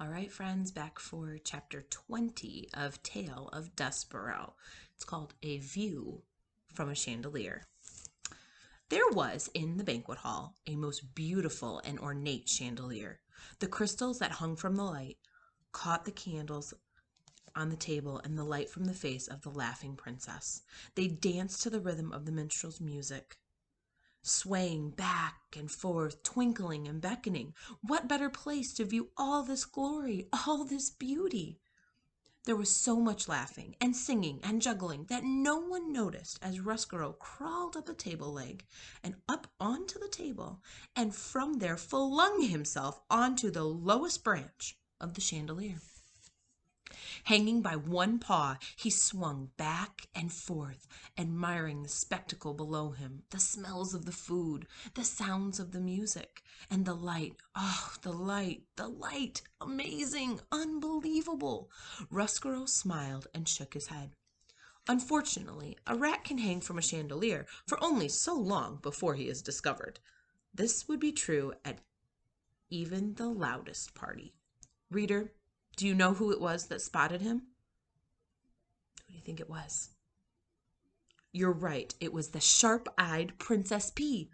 All right, friends, back for chapter 20 of Tale of Despereaux. It's called A View from a Chandelier. There was in the banquet hall a most beautiful and ornate chandelier. The crystals that hung from the light caught the candles on the table and the light from the face of the laughing princess. They danced to the rhythm of the minstrel's music, swaying back and forth, twinkling and beckoning. What better place to view all this glory, all this beauty? There was so much laughing and singing and juggling that no one noticed as Ruscaro crawled up a table leg and up onto the table, and from there flung himself onto the lowest branch of the chandelier. Hanging by one paw, he swung back and forth, admiring the spectacle below him, the smells of the food, the sounds of the music, and the light. Oh, the light, amazing, unbelievable. Ruscaro smiled and shook his head. Unfortunately, a rat can hang from a chandelier for only so long before he is discovered. This would be true at even the loudest party. Reader, do you know who it was that spotted him? Who do you think it was? You're right. It was the sharp-eyed Princess P.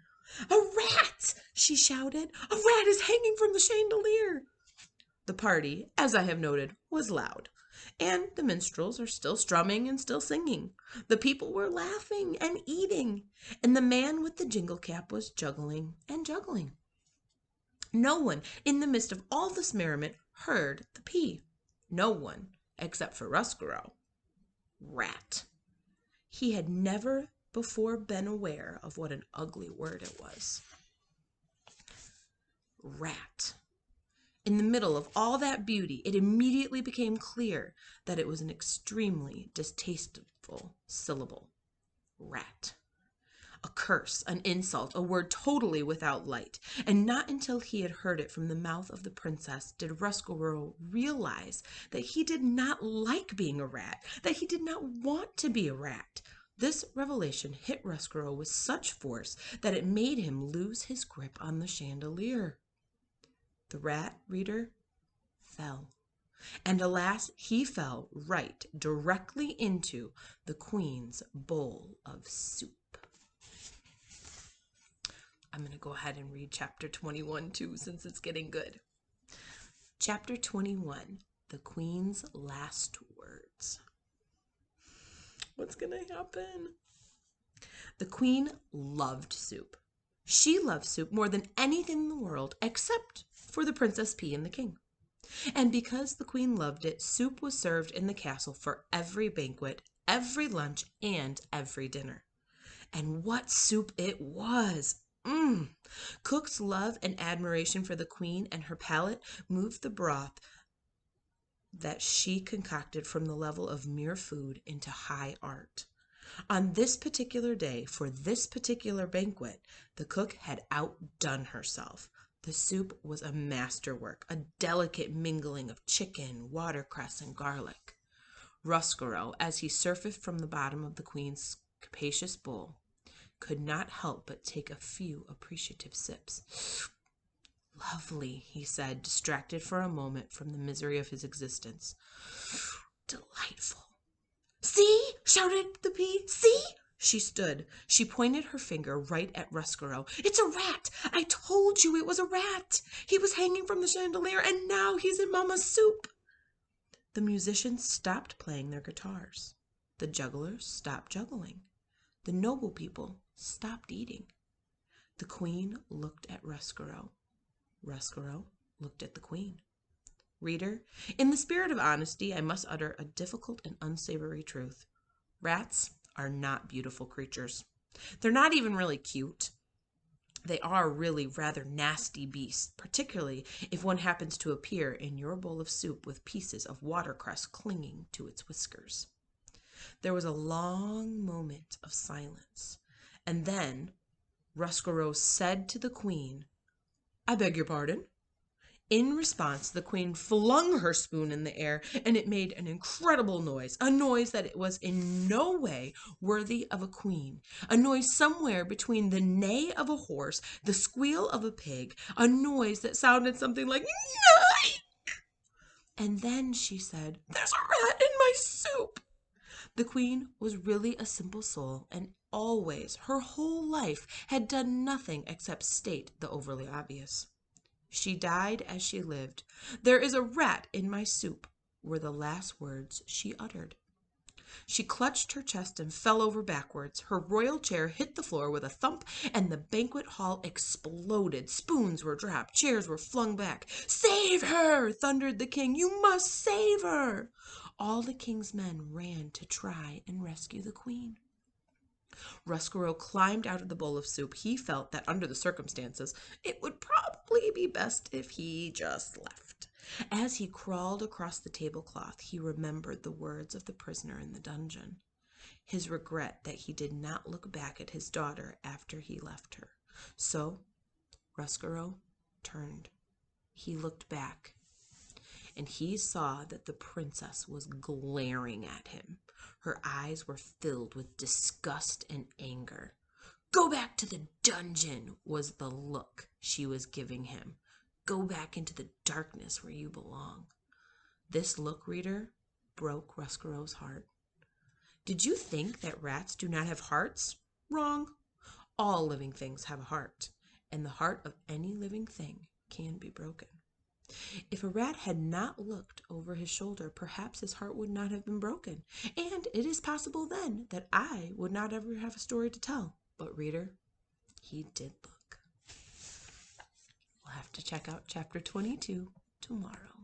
A rat! She shouted. A rat is hanging from the chandelier. The party, as I have noted, was loud, and the minstrels are still strumming and still singing. The people were laughing and eating, and the man with the jingle cap was juggling and juggling. No one, in the midst of all this merriment, heard the P. No one, except for Ruscaro. Rat. He had never before been aware of what an ugly word it was. Rat. In the middle of all that beauty, it immediately became clear that it was an extremely distasteful syllable. Rat. A curse, an insult, a word totally without light, and not until he had heard it from the mouth of the princess did Ruscaro realize that he did not like being a rat, that he did not want to be a rat. This revelation hit Ruscaro with such force that it made him lose his grip on the chandelier. The rat, reader, fell. And alas, he fell right directly into the queen's bowl of soup. I'm going to go ahead and read chapter 21 too, since it's getting good. Chapter 21, The Queen's Last Words. What's going to happen? The queen loved soup. She loved soup more than anything in the world, except for the Princess P and the king. And because the queen loved it, soup was served in the castle for every banquet, every lunch, and every dinner. And what soup it was! Cook's love and admiration for the queen and her palate moved the broth that she concocted from the level of mere food into high art. On this particular day, for this particular banquet, the cook had outdone herself. The soup was a masterwork, a delicate mingling of chicken, watercress, and garlic. Ruscaro, as he surfaced from the bottom of the queen's capacious bowl, could not help but take a few appreciative sips. Lovely, he said, distracted for a moment from the misery of his existence. Delightful. See, shouted the Bee. See? She stood. She pointed her finger right at Ruscaro. It's a rat. I told you it was a rat. He was hanging from the chandelier, and now he's in Mama's soup. The musicians stopped playing their guitars. The jugglers stopped juggling. The noble people stopped eating. The queen looked at Ruscaro. Ruscaro looked at the queen. Reader, in the spirit of honesty, I must utter a difficult and unsavory truth. Rats are not beautiful creatures. They're not even really cute. They are really rather nasty beasts, particularly if one happens to appear in your bowl of soup with pieces of watercress clinging to its whiskers. There was a long moment of silence, and then Ruscaro said to the queen, I beg your pardon? In response, the queen flung her spoon in the air, and it made an incredible noise, a noise that it was in no way worthy of a queen, a noise somewhere between the neigh of a horse, the squeal of a pig, a noise that sounded something like, "Neigh!" And then she said, "There's a rat in my soup." The queen was really a simple soul, and always, her whole life, had done nothing except state the overly obvious. She died as she lived. "There is a rat in my soup," were the last words she uttered. She clutched her chest and fell over backwards. Her royal chair hit the floor with a thump, and the banquet hall exploded. Spoons were dropped, chairs were flung back. "Save her!" thundered the king. "You must save her!" All the king's men ran to try and rescue the queen. Ruscaro climbed out of the bowl of soup. He felt that under the circumstances, it would probably be best if he just left. As he crawled across the tablecloth, he remembered the words of the prisoner in the dungeon. His regret that he did not look back at his daughter after he left her. So Ruscaro turned. He looked back, and he saw that the princess was glaring at him. Her eyes were filled with disgust and anger. "Go back to the dungeon," was the look she was giving him. "Go back into the darkness where you belong." This look, reader, broke Ruscaro's heart. Did you think that rats do not have hearts? Wrong. All living things have a heart, and the heart of any living thing can be broken. If a rat had not looked over his shoulder, perhaps his heart would not have been broken, and it is possible then that I would not ever have a story to tell. But reader, he did look. We'll have to check out chapter 22 tomorrow.